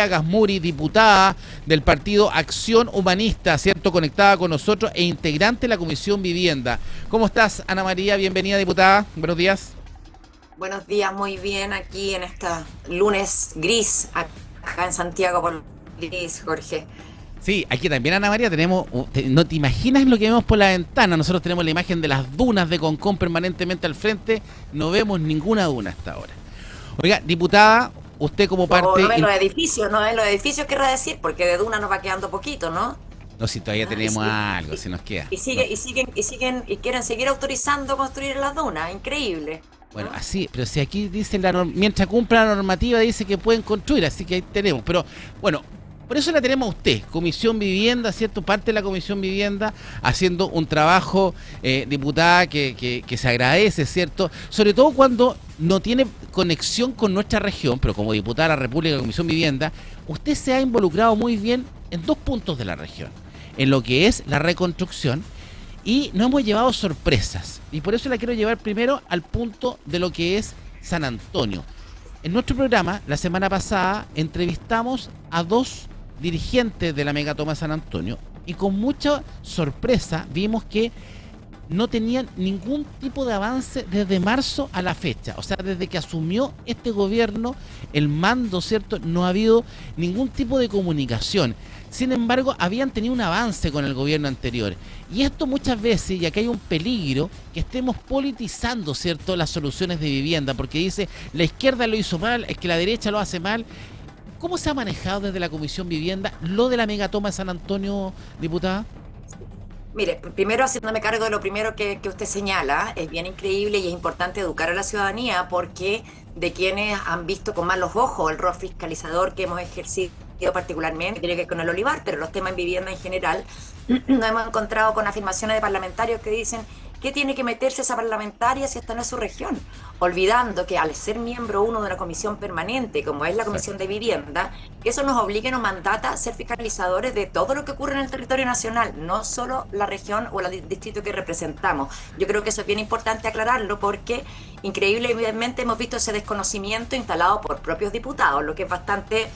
Gasmuri, diputada del partido Acción Humanista, ¿cierto? Conectada con nosotros e integrante de la Comisión Vivienda. ¿Cómo estás, Ana María? Bienvenida, diputada. Buenos días. Buenos días, muy bien aquí en esta lunes gris, acá en Santiago por gris, Jorge. Sí, aquí también, Ana María, tenemos, no te imaginas lo que vemos por la ventana. Nosotros tenemos la imagen de las dunas de Concón permanentemente al frente, no vemos ninguna duna hasta ahora. Oiga, diputada, usted como parte... No ven los edificios, no ven los edificios, querrá decir, porque de duna nos va quedando poquito, ¿no? No, si todavía tenemos algo, si nos queda. Y quieren seguir autorizando construir en las dunas, increíble. Bueno, así, pero si aquí dice, mientras cumpla la normativa, dice que pueden construir, así que ahí tenemos. Pero, bueno, por eso la tenemos a usted, Comisión Vivienda, ¿cierto? Parte de la Comisión Vivienda, haciendo un trabajo, diputada, que se agradece, ¿cierto? Sobre todo cuando no tiene conexión con nuestra región, pero como diputada de la República de la Comisión Vivienda, usted se ha involucrado muy bien en dos puntos de la región, en lo que es la reconstrucción, y nos hemos llevado sorpresas. Y por eso la quiero llevar primero al punto de lo que es San Antonio. En nuestro programa, la semana pasada, entrevistamos a dos dirigentes de la Megatoma San Antonio y con mucha sorpresa vimos que no tenían ningún tipo de avance desde marzo a la fecha. O sea, desde que asumió este gobierno, el mando, ¿cierto? No ha habido ningún tipo de comunicación. Sin embargo, habían tenido un avance con el gobierno anterior. Y esto muchas veces, y aquí hay un peligro, que estemos politizando, ¿cierto?, las soluciones de vivienda, porque dice, la izquierda lo hizo mal, es que la derecha lo hace mal. ¿Cómo se ha manejado desde la Comisión Vivienda lo de la Megatoma de San Antonio, diputada? Mire, primero haciéndome cargo de lo primero que usted señala, es bien increíble y es importante educar a la ciudadanía porque de quienes han visto con malos ojos el rol fiscalizador que hemos ejercido particularmente, tiene que ver con el olivar, pero los temas en vivienda en general, nos hemos encontrado con afirmaciones de parlamentarios que dicen ¿qué tiene que meterse esa parlamentaria si esta no es su región? Olvidando que al ser miembro uno de una comisión permanente, como es la Comisión de Vivienda, eso nos obliga y nos mandata a ser fiscalizadores de todo lo que ocurre en el territorio nacional, no solo la región o el distrito que representamos. Yo creo que eso es bien importante aclararlo porque increíblemente hemos visto ese desconocimiento instalado por propios diputados, lo que es bastante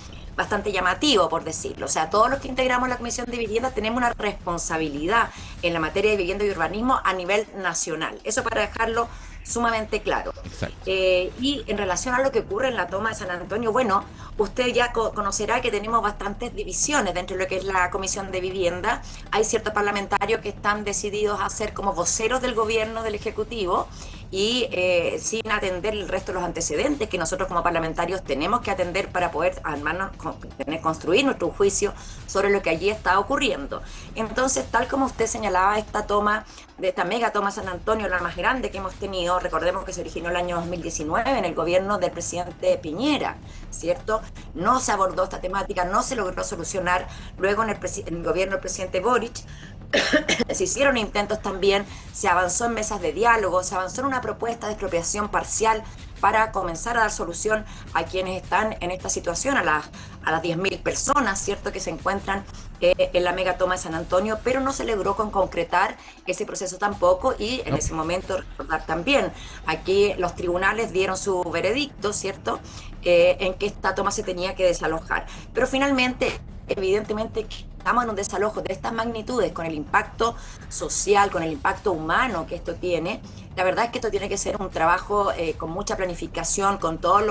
llamativo, por decirlo. O sea, todos los que integramos la Comisión de Vivienda tenemos una responsabilidad en la materia de vivienda y urbanismo a nivel nacional. Eso para dejarlo sumamente claro. Y en relación a lo que ocurre en la toma de San Antonio, bueno, usted ya conocerá que tenemos bastantes divisiones dentro de lo que es la Comisión de Vivienda. Hay ciertos parlamentarios que están decididos a ser como voceros del gobierno, del Ejecutivo, y sin atender el resto de los antecedentes que nosotros como parlamentarios tenemos que atender para poder armarnos, construir nuestro juicio sobre lo que allí está ocurriendo. Entonces, tal como usted señalaba, esta toma de esta mega toma San Antonio, la más grande que hemos tenido, recordemos que se originó el año 2019 en el gobierno del presidente Piñera, ¿cierto? No se abordó esta temática, no se logró solucionar. Luego en el gobierno del presidente Boric se hicieron intentos también, se avanzó en mesas de diálogo, se avanzó en una propuesta de expropiación parcial para comenzar a dar solución a quienes están en esta situación, a las 10.000 personas, ¿cierto?, que se encuentran en la megatoma de San Antonio, pero no se logró concretar ese proceso tampoco y en ese momento recordar también, aquí los tribunales dieron su veredicto, ¿cierto?, en que esta toma se tenía que desalojar. Pero finalmente, evidentemente, estamos en un desalojo de estas magnitudes, con el impacto social, con el impacto humano que esto tiene. La verdad es que esto tiene que ser un trabajo con mucha planificación, con todos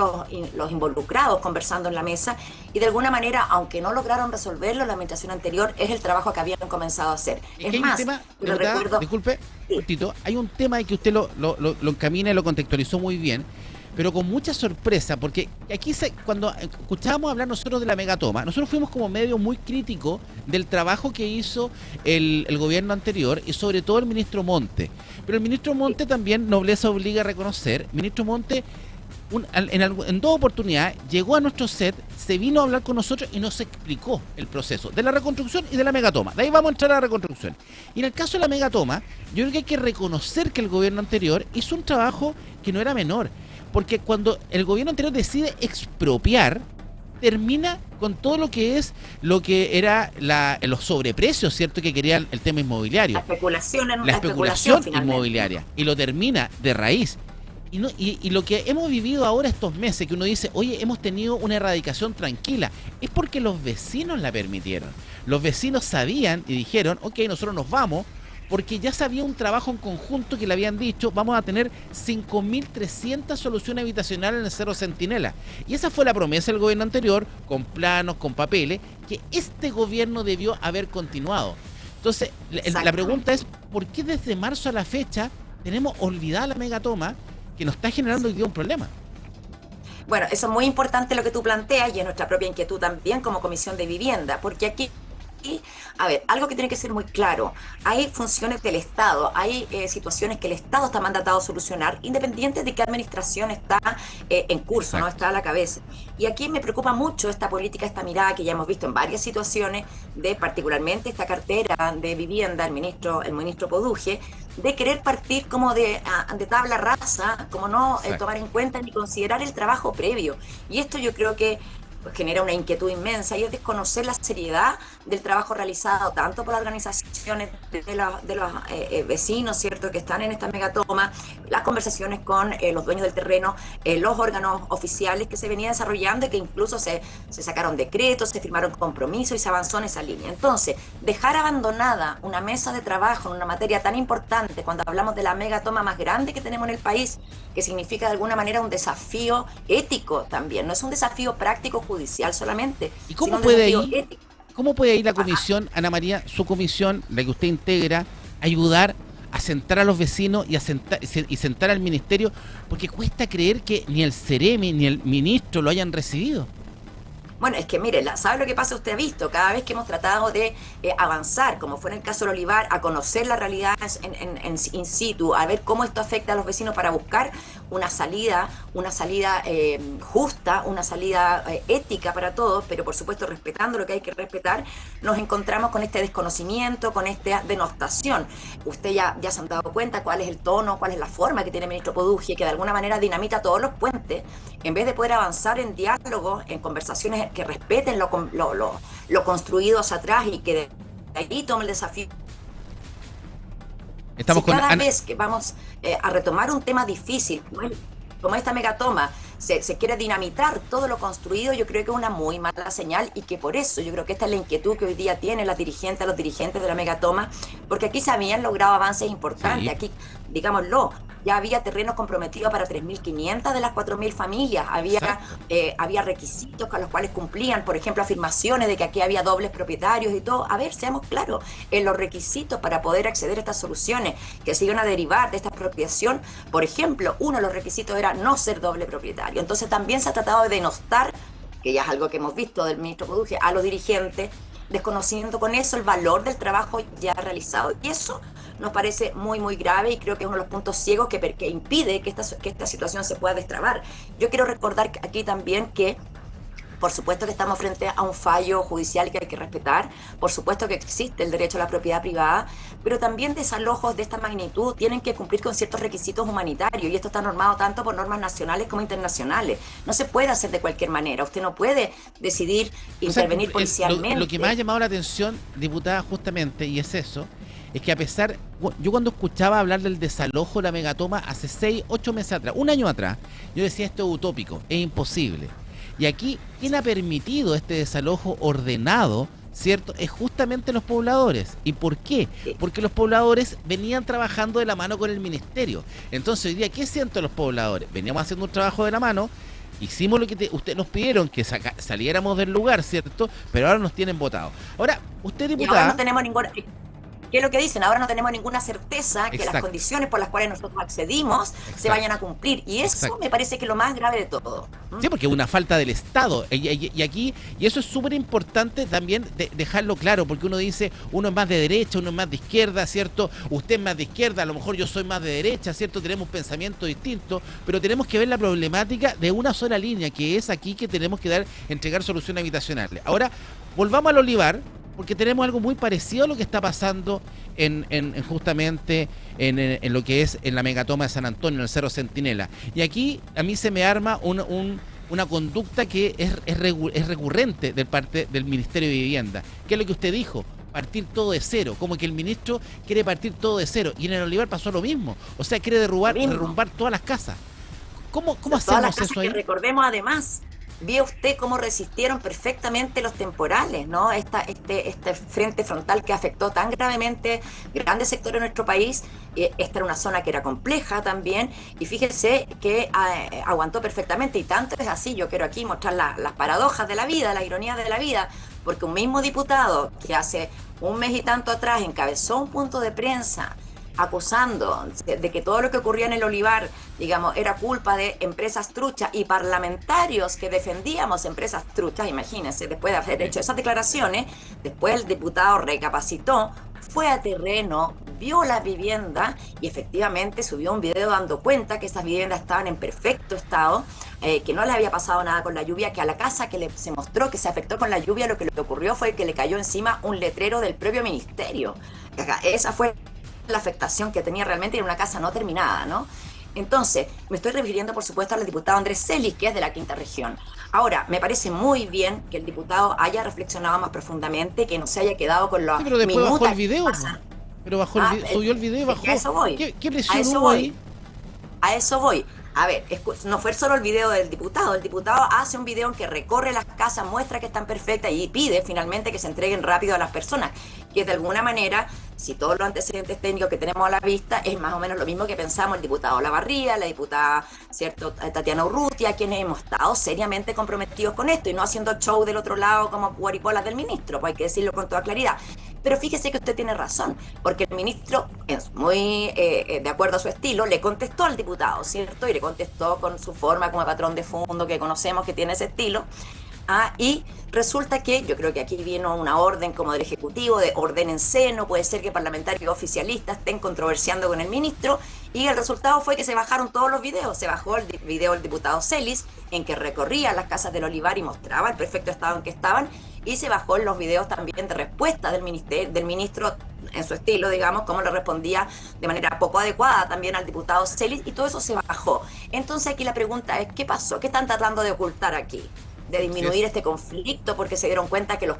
los involucrados conversando en la mesa, y de alguna manera, aunque no lograron resolverlo la administración anterior, es el trabajo que habían comenzado a hacer. Es más, tema, recuerdo, disculpe, sí. Tito, hay un tema ahí que usted lo encamina y lo contextualizó muy bien, pero con mucha sorpresa, porque aquí cuando escuchábamos hablar nosotros de la megatoma, nosotros fuimos como medio muy críticos del trabajo que hizo el gobierno anterior y sobre todo el ministro Monte. Pero el ministro Monte también, nobleza obliga a reconocer, ministro Monte en dos oportunidades llegó a nuestro set, se vino a hablar con nosotros y nos explicó el proceso de la reconstrucción y de la megatoma. De ahí vamos a entrar a la reconstrucción. Y en el caso de la megatoma, yo creo que hay que reconocer que el gobierno anterior hizo un trabajo que no era menor. Porque cuando el gobierno anterior decide expropiar, termina con todo lo que era los sobreprecios, ¿cierto?, que quería el tema inmobiliario. La especulación inmobiliaria. Y lo termina de raíz. Y lo que hemos vivido ahora estos meses, que uno dice, oye, hemos tenido una erradicación tranquila, es porque los vecinos la permitieron. Los vecinos sabían y dijeron, ok, nosotros nos vamos, porque ya se había un trabajo en conjunto que le habían dicho, vamos a tener 5.300 soluciones habitacionales en el Cerro Centinela. Y esa fue la promesa del gobierno anterior, con planos, con papeles, que este gobierno debió haber continuado. Entonces, la pregunta es, ¿por qué desde marzo a la fecha tenemos olvidada la megatoma que nos está generando hoy día un problema? Bueno, eso es muy importante lo que tú planteas y es nuestra propia inquietud también como Comisión de Vivienda, porque aquí, a ver, algo que tiene que ser muy claro, hay funciones del Estado, hay situaciones que el Estado está mandatado a solucionar, independiente de qué administración está en curso, Exacto. no está a la cabeza. Y aquí me preocupa mucho esta política, esta mirada que ya hemos visto en varias situaciones, de particularmente esta cartera de vivienda, el ministro Poduje, de querer partir como de tabla rasa, como no tomar en cuenta ni considerar el trabajo previo. Y esto yo creo que pues genera una inquietud inmensa y es desconocer la seriedad del trabajo realizado tanto por las organizaciones de los vecinos, ¿cierto?, que están en esta megatoma, las conversaciones con los dueños del terreno, los órganos oficiales que se venía desarrollando y que incluso se sacaron decretos, se firmaron compromisos y se avanzó en esa línea. Entonces, dejar abandonada una mesa de trabajo en una materia tan importante, cuando hablamos de la megatoma más grande que tenemos en el país, que significa de alguna manera un desafío ético también, no es un desafío práctico judicial solamente, ¿Y cómo sino un puede desafío ahí, ético. cómo puede ahí la comisión, Ana María, su comisión, la que usted integra, ayudar a sentar a los vecinos y sentar al ministerio? Porque cuesta creer que ni el Ceremi ni el ministro lo hayan recibido. Bueno, es que mire, ¿sabe lo que pasa? Usted ha visto, cada vez que hemos tratado de avanzar, como fue en el caso del Olivar, a conocer la realidad in situ, a ver cómo esto afecta a los vecinos para buscar una salida justa, una salida ética para todos, pero por supuesto respetando lo que hay que respetar, nos encontramos con este desconocimiento, con esta denostación. Usted ya se han dado cuenta cuál es el tono, cuál es la forma que tiene el ministro Poduje, que de alguna manera dinamita todos los puentes, en vez de poder avanzar en diálogo, en conversaciones que respeten lo construido hacia atrás y que de ahí tome el desafío. Estamos Si con cada Ana. vez que vamos a retomar un tema difícil, como esta megatoma, se quiere dinamitar todo lo construido, yo creo que es una muy mala señal y que por eso yo creo que esta es la inquietud que hoy día tienen los dirigentes de la megatoma, porque aquí se habían logrado avances importantes, Sí. aquí, digámoslo, ya había terrenos comprometidos para 3.500 de las 4.000 familias, había requisitos con los cuales cumplían, por ejemplo, afirmaciones de que aquí había dobles propietarios y todo. A ver, seamos claros, en los requisitos para poder acceder a estas soluciones que se iban a derivar de esta expropiación, por ejemplo, uno de los requisitos era no ser doble propietario. Entonces también se ha tratado de denostar, que ya es algo que hemos visto del ministro Poduje, a los dirigentes, desconociendo con eso el valor del trabajo ya realizado. Y eso nos parece muy, muy grave y creo que es uno de los puntos ciegos que impide que esta situación se pueda destrabar. Yo quiero recordar aquí también que por supuesto que estamos frente a un fallo judicial que hay que respetar, por supuesto que existe el derecho a la propiedad privada, pero también desalojos de esta magnitud tienen que cumplir con ciertos requisitos humanitarios y esto está normado tanto por normas nacionales como internacionales. No se puede hacer de cualquier manera, usted no puede decidir intervenir policialmente. Lo que me ha llamado la atención, diputada, justamente, y es eso, es que a pesar, yo cuando escuchaba hablar del desalojo de la megatoma hace 6, 8 meses atrás, un año atrás, yo decía esto es utópico, es imposible. Y aquí, ¿quién ha permitido este desalojo ordenado, cierto? Es justamente los pobladores. ¿Y por qué? Porque los pobladores venían trabajando de la mano con el ministerio. Entonces, hoy día, ¿qué sienten los pobladores? Veníamos haciendo un trabajo de la mano, hicimos lo que ustedes nos pidieron, que saliéramos del lugar, ¿cierto? Pero ahora nos tienen votado. Ahora, usted, diputada... Y ahora no tenemos ninguna... ¿Qué es lo que dicen? Ahora no tenemos ninguna certeza que Exacto. las condiciones por las cuales nosotros accedimos se vayan a cumplir. Y eso Exacto. me parece que es lo más grave de todo. Sí, porque es una falta del Estado. Y aquí, y eso es súper importante también dejarlo claro, porque uno dice, uno es más de derecha, uno es más de izquierda, ¿cierto? Usted es más de izquierda, a lo mejor yo soy más de derecha, ¿cierto? Tenemos pensamientos distintos, pero tenemos que ver la problemática de una sola línea, que es aquí que tenemos que entregar soluciones habitacionales. Ahora, volvamos al Olivar, porque tenemos algo muy parecido a lo que está pasando justamente en lo que es en la megatoma de San Antonio, en el Cerro Centinela. Y aquí a mí se me arma una conducta que es recurrente de parte del Ministerio de Vivienda. ¿Qué es lo que usted dijo? Partir todo de cero, como que el ministro quiere partir todo de cero. Y en el Olivar pasó lo mismo. O sea, quiere derrumbar todas las casas. ¿Cómo Todas las hacemos casas eso que ahí? recordemos además, vio usted cómo resistieron perfectamente los temporales, ¿no? Este frente frontal que afectó tan gravemente grandes sectores de nuestro país. Esta era una zona que era compleja también, y fíjese que aguantó perfectamente, y tanto es así, yo quiero aquí mostrar las paradojas de la vida, las ironías de la vida, porque un mismo diputado que hace un mes y tanto atrás encabezó un punto de prensa acusando de que todo lo que ocurría en el Olivar, digamos, era culpa de empresas truchas, y parlamentarios que defendíamos empresas truchas, imagínense, después de haber hecho esas declaraciones, después el diputado recapacitó, fue a terreno, vio la vivienda y efectivamente subió un video dando cuenta que esas viviendas estaban en perfecto estado, que no le había pasado nada con la lluvia, que a la casa que se mostró que se afectó con la lluvia, lo que le ocurrió fue que le cayó encima un letrero del propio ministerio. Esa fue la afectación que tenía realmente en una casa no terminada, ¿no? Entonces, me estoy refiriendo, por supuesto, al diputado Andrés Celis, que es de la Quinta Región. Ahora, me parece muy bien que el diputado haya reflexionado más profundamente, que no se haya quedado con los Sí, pero después bajó el video. Pero subió el video y bajó. A eso voy. ¿Qué presión hubo ahí? A eso voy. A ver, no fue solo el video del diputado. El diputado hace un video en que recorre las casas, muestra que están perfectas y pide finalmente que se entreguen rápido a las personas. Que de alguna manera, si todos los antecedentes técnicos que tenemos a la vista, es más o menos lo mismo que pensamos el diputado Lavarría, la diputada, ¿cierto?, Tatiana Urrutia, quienes hemos estado seriamente comprometidos con esto y no haciendo show del otro lado como guaripolas del ministro, pues hay que decirlo con toda claridad. Pero fíjese que usted tiene razón, porque el ministro, muy de acuerdo a su estilo, le contestó al diputado, ¿cierto? Y le contestó con su forma como patrón de fondo que conocemos que tiene ese estilo. Y resulta que yo creo que aquí vino una orden como del Ejecutivo, de ordénense, no puede ser que parlamentarios oficialistas estén controversiando con el ministro, y el resultado fue que se bajaron todos los videos. Se bajó el video del diputado Celis, en que recorría las casas del Olivar y mostraba el perfecto estado en que estaban, y se bajó los videos también de respuesta del ministro en su estilo, digamos, cómo le respondía de manera poco adecuada también al diputado Celis, y todo eso se bajó. Entonces aquí la pregunta es, ¿qué pasó? ¿Qué están tratando de ocultar aquí? De disminuir este conflicto, porque se dieron cuenta que los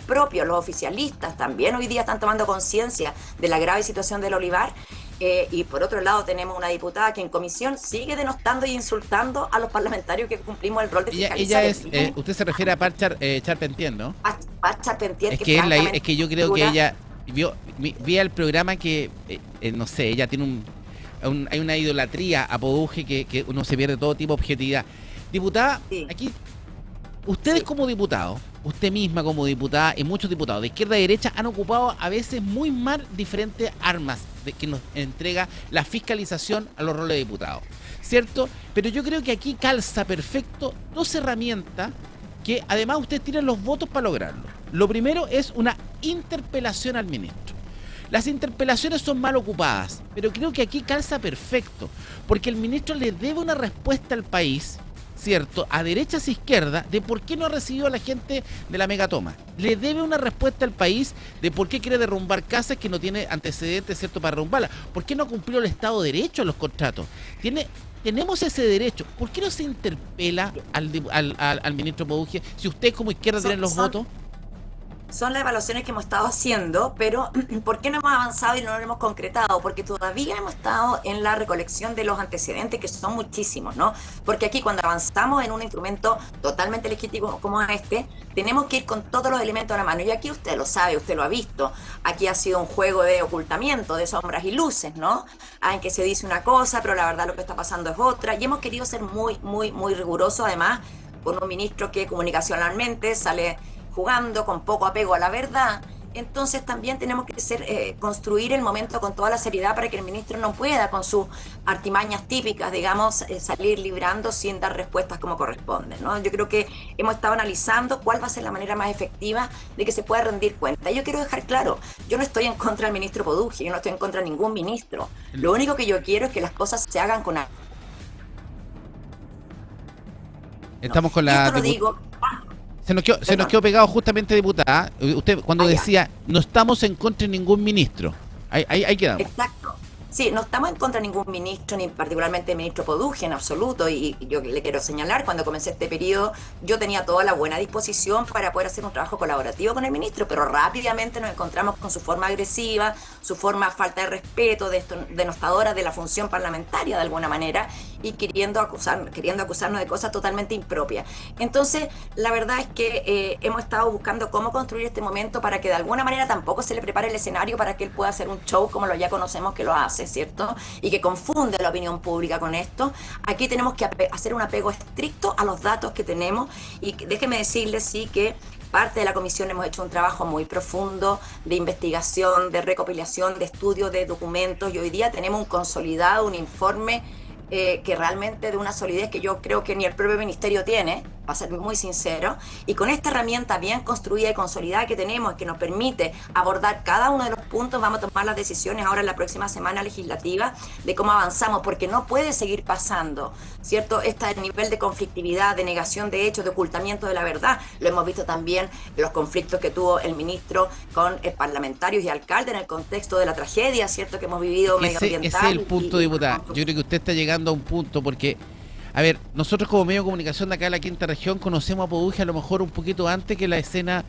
oficialistas también hoy día están tomando conciencia de la grave situación del Olivar. Y por otro lado tenemos una diputada que en comisión sigue denostando y insultando a los parlamentarios que cumplimos el rol de fiscalizar. Usted se refiere a Paz Charpentier, ¿no? Paz Charpentier, es que yo creo que ella vi el programa que, no sé, ella tiene hay una idolatría a Poduje que uno se pierde todo tipo de objetividad. Diputada, sí. Aquí ustedes como diputados, usted misma como diputada y muchos diputados de izquierda y derecha han ocupado a veces muy mal diferentes armas que nos entrega la fiscalización a los roles de diputados, ¿cierto? Pero yo creo que aquí calza perfecto dos herramientas que además ustedes tienen los votos para lograrlo. Lo primero es una interpelación al ministro. Las interpelaciones son mal ocupadas, pero creo que aquí calza perfecto, porque el ministro le debe una respuesta al país, ¿cierto?, a derechas e izquierdas, de por qué no ha recibido a la gente de la megatoma. Le debe una respuesta al país de por qué quiere derrumbar casas que no tiene antecedentes, ¿cierto?, para derrumbarlas. ¿Por qué no cumplió el Estado de Derecho en los contratos? Tenemos ese derecho. ¿Por qué no se interpela al ministro Poduje si ustedes como izquierda tienen los votos? Son las evaluaciones que hemos estado haciendo, pero ¿por qué no hemos avanzado y no lo hemos concretado? Porque todavía hemos estado en la recolección de los antecedentes, que son muchísimos, ¿no? Porque aquí cuando avanzamos en un instrumento totalmente legítimo como este, tenemos que ir con todos los elementos a la mano. Y aquí usted lo sabe, usted lo ha visto. Aquí ha sido un juego de ocultamiento, de sombras y luces, ¿no? En que se dice una cosa, pero la verdad lo que está pasando es otra. Y hemos querido ser muy, muy, muy rigurosos, además, con un ministro que comunicacionalmente sale jugando con poco apego a la verdad. Entonces también tenemos que construir el momento con toda la seriedad para que el ministro no pueda, con sus artimañas típicas, digamos, salir librando sin dar respuestas como corresponde, ¿no? Yo creo que hemos estado analizando cuál va a ser la manera más efectiva de que se pueda rendir cuenta. Yo quiero dejar claro, yo no estoy en contra del ministro Poduje, yo no estoy en contra de ningún ministro. Lo único que yo quiero es que las cosas se hagan con... Estamos con la... Esto lo digo... Se nos quedó pegado justamente, diputada. Usted cuando decía, no estamos en contra de ningún ministro. Ahí quedamos. Exacto. Sí, no estamos en contra de ningún ministro, ni particularmente el ministro Poduje en absoluto, y yo le quiero señalar, cuando comencé este periodo, yo tenía toda la buena disposición para poder hacer un trabajo colaborativo con el ministro, pero rápidamente nos encontramos con su forma agresiva, su forma falta de respeto, denostadora de la función parlamentaria de alguna manera, y queriendo acusarnos de cosas totalmente impropias. Entonces, la verdad es que hemos estado buscando cómo construir este momento para que de alguna manera tampoco se le prepare el escenario para que él pueda hacer un show como lo ya conocemos que lo hace, ¿cierto? Y que confunde la opinión pública con esto. Aquí tenemos que hacer un apego estricto a los datos que tenemos, y déjeme decirles, sí, que parte de la comisión hemos hecho un trabajo muy profundo de investigación, de recopilación, de estudio de documentos, y hoy día tenemos un consolidado, un informe que realmente de una solidez que yo creo que ni el propio ministerio tiene, para ser muy sincero, y con esta herramienta bien construida y consolidada que tenemos, que nos permite abordar cada uno de los puntos, vamos a tomar las decisiones ahora en la próxima semana legislativa de cómo avanzamos, porque no puede seguir pasando, ¿cierto? Este nivel de conflictividad, de negación de hechos, de ocultamiento de la verdad, lo hemos visto también en los conflictos que tuvo el ministro con parlamentarios y alcaldes en el contexto de la tragedia, ¿cierto?, que hemos vivido medioambiental. Ese es el punto, diputada. Yo creo que usted está llegando a un punto, porque a ver, nosotros como medio de comunicación de acá de la quinta región conocemos a Poduje a lo mejor un poquito antes que la escena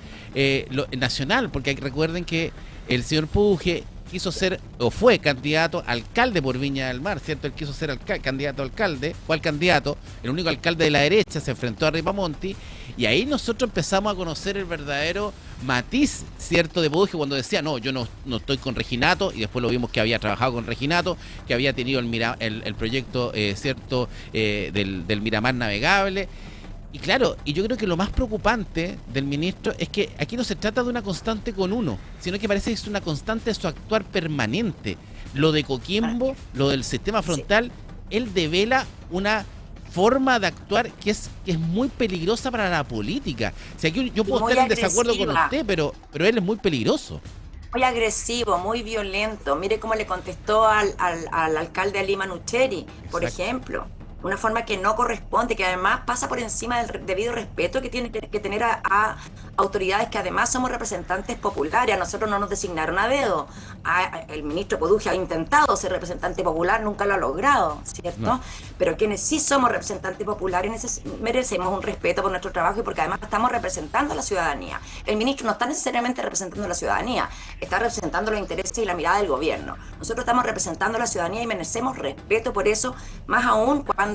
nacional, porque recuerden que el señor Poduje quiso ser, o fue candidato a alcalde por Viña del Mar, ¿cierto? Él quiso ser candidato a alcalde, fue el candidato, el único alcalde de la derecha, se enfrentó a Ripamonti, y ahí nosotros empezamos a conocer el verdadero matiz, ¿cierto?, de Poduje, cuando decía, no, yo no estoy con Reginato, y después lo vimos que había trabajado con Reginato, que había tenido el proyecto, ¿cierto?, del Miramar navegable. Y claro, y yo creo que lo más preocupante del ministro es que aquí no se trata de una constante con uno, sino que parece que es una constante de su actuar permanente. Lo de Coquimbo, lo del sistema frontal, él devela una forma de actuar que es muy peligrosa para la política. O sea, aquí yo puedo estar en desacuerdo con usted, pero él es muy peligroso. Muy agresivo, muy violento. Mire cómo le contestó al alcalde Alima Nucheri, por ejemplo. Una forma que no corresponde, que además pasa por encima del debido respeto que tiene que tener a autoridades que además somos representantes populares. A nosotros no nos designaron a dedo. El ministro Poduje ha intentado ser representante popular, nunca lo ha logrado, ¿cierto? No. Pero quienes sí somos representantes populares merecemos un respeto por nuestro trabajo y porque además estamos representando a la ciudadanía. El ministro no está necesariamente representando a la ciudadanía, está representando los intereses y la mirada del gobierno. Nosotros estamos representando a la ciudadanía y merecemos respeto por eso, más aún cuando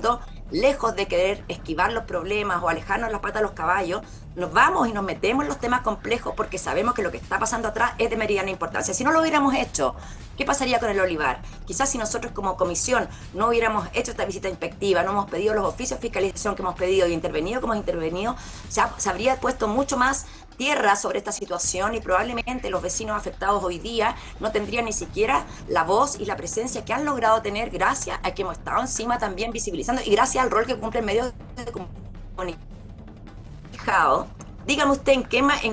lejos de querer esquivar los problemas o alejarnos las patas de los caballos, nos vamos y nos metemos en los temas complejos porque sabemos que lo que está pasando atrás es de meridiana importancia. Si no lo hubiéramos hecho, ¿qué pasaría con el olivar? Quizás si nosotros como comisión no hubiéramos hecho esta visita inspectiva, no hemos pedido los oficios de fiscalización que hemos pedido y intervenido como hemos intervenido, se habría puesto mucho más tierra sobre esta situación y probablemente los vecinos afectados hoy día no tendrían ni siquiera la voz y la presencia que han logrado tener gracias a que hemos estado encima también visibilizando y gracias al rol que cumple el medio de comunicación. Dígame usted en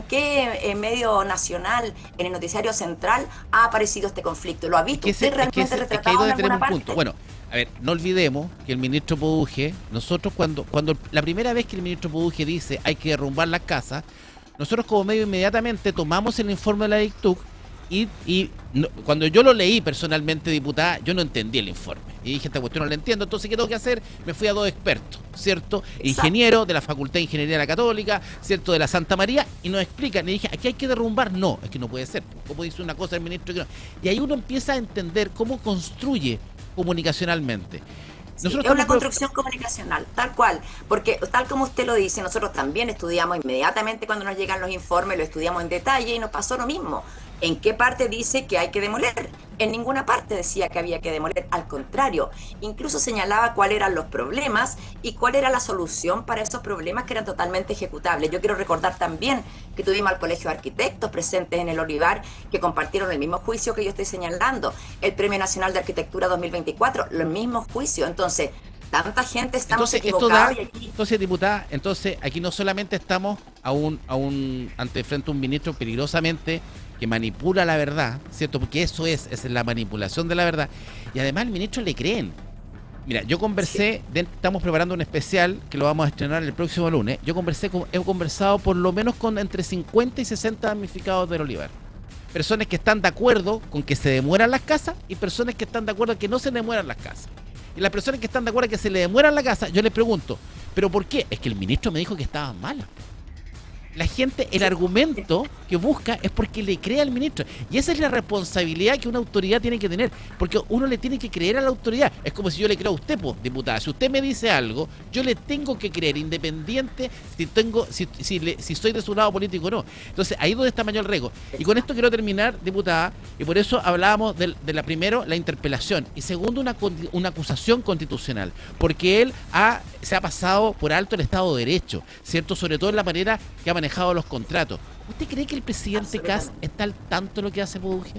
qué medio nacional, en el noticiario central, ha aparecido este conflicto. ¿Lo ha visto usted realmente retratado en alguna parte? Bueno, a ver, no olvidemos que el ministro Poduje, nosotros cuando la primera vez que el ministro Poduje dice hay que derrumbar las casas, nosotros como medio inmediatamente tomamos el informe de la DICTUC y cuando yo lo leí personalmente, diputada, yo no entendí el informe. Y dije, esta cuestión no la entiendo, entonces ¿qué tengo que hacer? Me fui a dos expertos, ¿cierto? Exacto. Ingeniero de la Facultad de Ingeniería de la Católica, ¿cierto?, de la Santa María, y nos explican. Y dije, ¿aquí hay que derrumbar? No, es que no puede ser. ¿Cómo dice una cosa el ministro? Y ahí uno empieza a entender cómo construye comunicacionalmente. Sí, es una construcción comunicacional, tal cual, porque tal como usted lo dice, nosotros también estudiamos inmediatamente cuando nos llegan los informes, lo estudiamos en detalle y nos pasó lo mismo. ¿En qué parte dice que hay que demoler? En ninguna parte decía que había que demoler, al contrario, incluso señalaba cuáles eran los problemas y cuál era la solución para esos problemas que eran totalmente ejecutables. Yo quiero recordar también que tuvimos al Colegio de Arquitectos presentes en el Olivar que compartieron el mismo juicio que yo estoy señalando, el Premio Nacional de Arquitectura 2024, los mismos juicios. Entonces, tanta gente estamos equivocados. Entonces, diputada, aquí no solamente estamos frente a un ministro peligrosamente que manipula la verdad, ¿cierto? Porque eso es la manipulación de la verdad. Y además al ministro le creen. Mira, yo conversé, estamos preparando un especial que lo vamos a estrenar el próximo lunes. He conversado por lo menos con entre 50 y 60 damnificados del Olivar. personas que están de acuerdo con que se demueran las casas y personas que están de acuerdo en que no se demueran las casas. Y las personas que están de acuerdo en que se le demueran la casa, yo les pregunto, ¿pero por qué? Es que el ministro me dijo que estaban malas. La gente, el argumento que busca es porque le cree al ministro. Y esa es la responsabilidad que una autoridad tiene que tener. Porque uno le tiene que creer a la autoridad. Es como si yo le creo a usted, pues, diputada. Si usted me dice algo, yo le tengo que creer, independiente si soy de su lado político o no. Entonces, ahí es donde está mayor riesgo. Y con esto quiero terminar, diputada, y por eso hablábamos de primero, la interpelación. Y segundo, una acusación constitucional. Porque él se ha pasado por alto el Estado de Derecho, ¿cierto? Sobre todo en la manera que ha manejado los contratos. ¿Usted cree que el presidente Kast está al tanto de lo que hace Produje?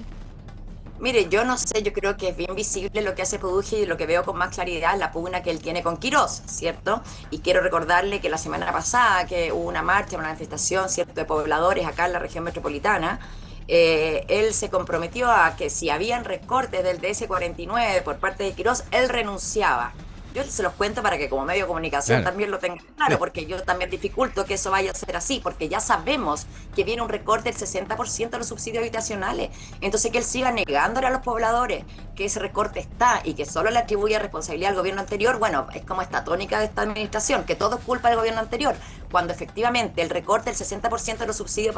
Mire, yo no sé, yo creo que es bien visible lo que hace Produje y lo que veo con más claridad es la pugna que él tiene con Quirós, ¿cierto? Y quiero recordarle que la semana pasada que hubo una marcha, una manifestación, ¿cierto?, de pobladores acá en la región metropolitana, él se comprometió a que si habían recortes del DS-49 por parte de Quirós, él renunciaba. Yo se los cuento para que como medio de comunicación también lo tengan claro, porque yo también dificulto que eso vaya a ser así, porque ya sabemos que viene un recorte del 60% de los subsidios habitacionales. Entonces que él siga negándole a los pobladores que ese recorte está y que solo le atribuye responsabilidad al gobierno anterior, bueno, es como esta tónica de esta administración, que todo es culpa del gobierno anterior, cuando efectivamente el recorte del 60% de los subsidios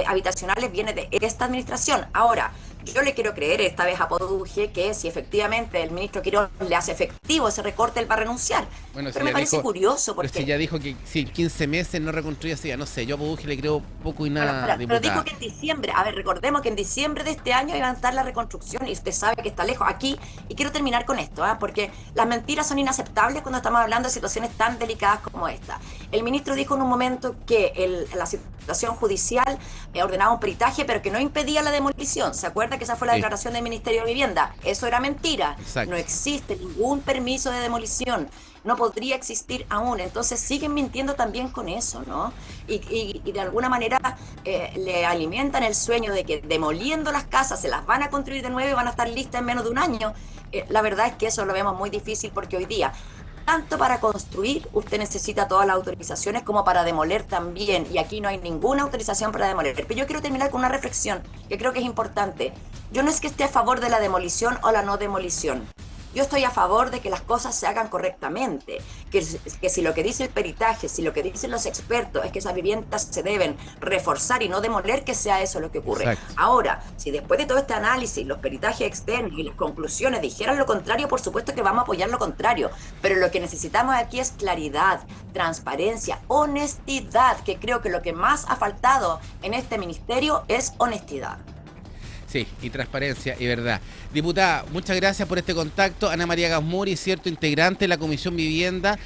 habitacionales viene de esta administración. Ahora, yo le quiero creer esta vez a Produje que si efectivamente el ministro Quirós le hace efectivo ese recorte, él va a renunciar. Bueno, pero me parece curioso porque... Pero si ya dijo que si 15 meses no reconstruye, ya no sé, yo a Produje le creo poco y nada. Pero dijo que en diciembre, recordemos que en diciembre de este año iba a estar la reconstrucción y usted sabe que está lejos aquí. Y quiero terminar con esto, porque las mentiras son inaceptables cuando estamos hablando de situaciones tan delicadas como esta. El ministro dijo en un momento que la situación judicial ordenaba un peritaje, pero que no impedía la demolición. ¿Se acuerda que esa fue la declaración del Ministerio de Vivienda? Eso era mentira. Exacto. No existe ningún permiso de demolición. No podría existir aún. Entonces siguen mintiendo también con eso, ¿no? Y de alguna manera le alimentan el sueño de que demoliendo las casas se las van a construir de nuevo y van a estar listas en menos de un año. La verdad es que eso lo vemos muy difícil porque hoy día, tanto para construir, usted necesita todas las autorizaciones como para demoler también. Y aquí no hay ninguna autorización para demoler. Pero yo quiero terminar con una reflexión que creo que es importante. Yo no es que esté a favor de la demolición o la no demolición. Yo estoy a favor de que las cosas se hagan correctamente, que si lo que dice el peritaje, si lo que dicen los expertos es que esas viviendas se deben reforzar y no demoler, que sea eso lo que ocurre. Exacto. Ahora, si después de todo este análisis, los peritajes externos y las conclusiones dijeran lo contrario, por supuesto que vamos a apoyar lo contrario, pero lo que necesitamos aquí es claridad, transparencia, honestidad, que creo que lo que más ha faltado en este ministerio es honestidad. Sí, y transparencia y verdad. Diputada, muchas gracias por este contacto. Ana María Gasmuri, cierto, integrante de la Comisión Vivienda.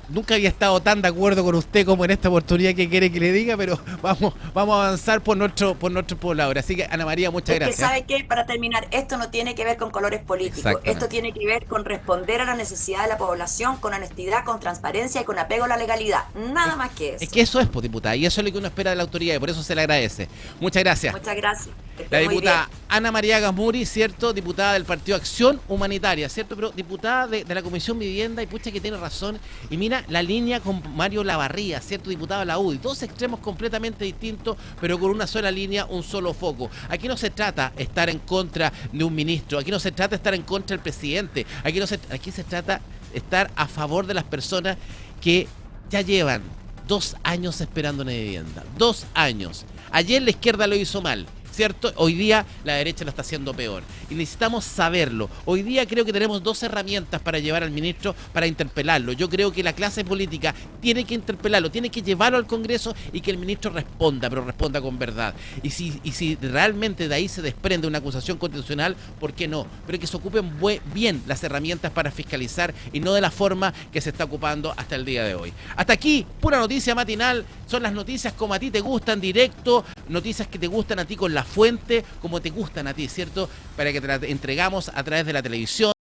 Nunca había estado tan de acuerdo con usted como en esta oportunidad que quiere que le diga, pero vamos a avanzar por nuestro poblador. Así que, Ana María, muchas gracias. ¿Sabe qué? Para terminar, esto no tiene que ver con colores políticos. Esto tiene que ver con responder a la necesidad de la población con honestidad, con transparencia y con apego a la legalidad. Nada más que eso. Es que eso es, diputada, y eso es lo que uno espera de la autoridad y por eso se le agradece. Muchas gracias. Muchas gracias. La diputada Ana María Gasmuri, ¿cierto? Diputada del Partido Acción Humanitaria, ¿cierto? Pero diputada de la Comisión Vivienda, y pucha que tiene razón. Y mira la línea con Mario Lavarría, ¿cierto? Diputado de la UDI. Dos extremos completamente distintos, pero con una sola línea, un solo foco. Aquí no se trata de estar en contra de un ministro, aquí no se trata de estar en contra del presidente, aquí se trata de estar a favor de las personas que ya llevan 2 años esperando una vivienda. 2 años. Ayer la izquierda lo hizo mal, ¿cierto? Hoy día la derecha lo está haciendo peor. Y necesitamos saberlo. Hoy día creo que tenemos 2 herramientas para llevar al ministro, para interpelarlo. Yo creo que la clase política tiene que interpelarlo, tiene que llevarlo al Congreso y que el ministro responda, pero responda con verdad. Y si realmente de ahí se desprende una acusación constitucional, ¿por qué no? Pero que se ocupen bien las herramientas para fiscalizar y no de la forma que se está ocupando hasta el día de hoy. Hasta aquí, pura noticia matinal. Son las noticias como a ti te gustan, directo, noticias que te gustan a ti con la fuente, como te gustan a ti, ¿cierto? Para que te las entregamos a través de la televisión.